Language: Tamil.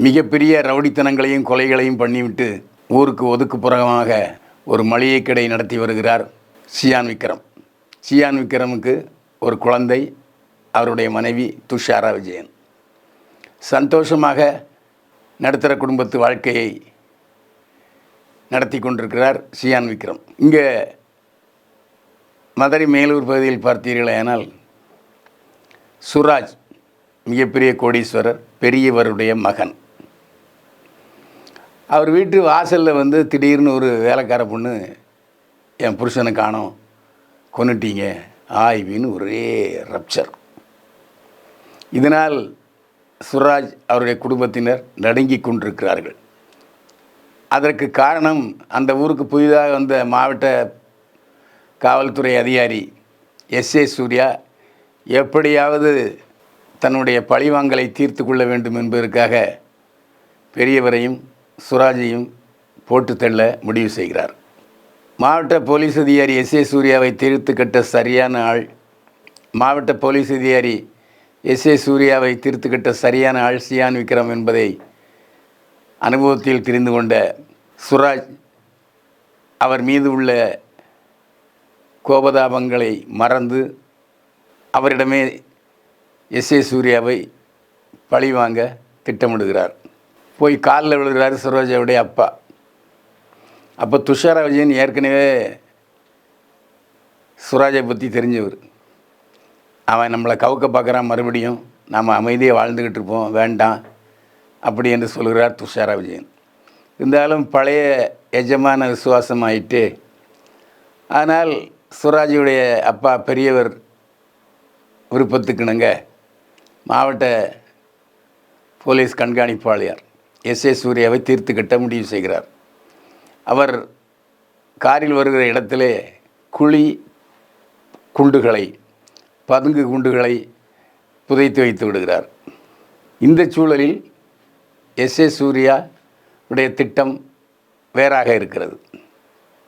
மிகப்பெரிய ரவுடித்தனங்களையும் கொலைகளையும் பண்ணிவிட்டு ஊருக்கு ஒதுக்குப்புறமாக ஒரு மளிகை கடை நடத்தி வருகிறார் சியான் விக்ரம். சியான் விக்ரமுக்கு ஒரு குழந்தை, அவருடைய மனைவி துஷாரா விஜயன். சந்தோஷமாக நடுத்தர குடும்பத்து வாழ்க்கையை நடத்தி கொண்டிருக்கிறார் சியான் விக்ரம். இங்கே மதுரை மேலூர் பகுதியில் பார்த்தீர்களேனால் சுராஜ் மிகப்பெரிய கோடீஸ்வரர், பெரியவருடைய மகன். அவர் வீட்டு வாசலில் திடீர்னு ஒரு வேலைக்கார பொண்ணு, என் புருஷனை காணோம், கொன்னுட்டீங்க ஆய்வின்னு ஒரே ரப்சர். இதனால் சுராஜ் அவருடைய குடும்பத்தினர் நடுங்கி கொண்டிருக்கிறார்கள். அதற்கு காரணம், அந்த ஊருக்கு புதிதாக வந்த மாவட்ட காவல்துறை அதிகாரி எஸ்.ஏ. சூர்யா எப்படியாவது தன்னுடைய பழிவாங்கலை தீர்த்து கொள்ள வேண்டும் என்பதற்காக பெரியவரையும் சுராஜையும் போட்டு தள்ள முடிவு செய்கிறார். மாவட்ட போலீஸ் அதிகாரி எஸ்.ஏ. சூர்யாவை தீர்த்து கட்ட சரியான ஆள், மாவட்ட போலீஸ் அதிகாரி எஸ்.ஏ. சூர்யாவை தீர்த்து கட்ட சரியான ஆள் சியான் விக்ரம் என்பதை அனுபவத்தில் தெரிந்து கொண்ட சுராஜ் அவர் மீது உள்ள கோபதாபங்களை மறந்து அவரிடமே எஸ்.ஏ. சூர்யாவை பழிவாங்க திட்டமிடுகிறார். போய் காலில் விழுகிறார் சுராஜாவுடைய அப்பா. அப்போ துஷாரா விஜயன் ஏற்கனவே சுராஜை பற்றி தெரிஞ்சவர். அவன் நம்மளை கவுக்க பார்க்குறான், மறுபடியும் நாம் அமைதியாக வாழ்ந்துக்கிட்டு இருப்போம், வேண்டாம் அப்படி என்று சொல்கிறார் துஷாரா விஜயன். இருந்தாலும் பழைய எஜமான விசுவாசம் ஆயிட்டு. ஆனால் சுராஜுடைய அப்பா பெரியவர் விருப்பத்துக்குனுங்க மாவட்ட போலீஸ் கண்காணிப்பாளர் எஸ்.ஏ. சூர்யாவை தீர்த்து கட்ட முடிவு செய்கிறார். அவர் காரில் வருகிற இடத்திலே பதுங்கு குண்டுகளை புதைத்து வைத்து விடுகிறார். இந்த சூழலில் எஸ்.ஏ. சூர்யா உடைய திட்டம் வேறாக இருக்கிறது.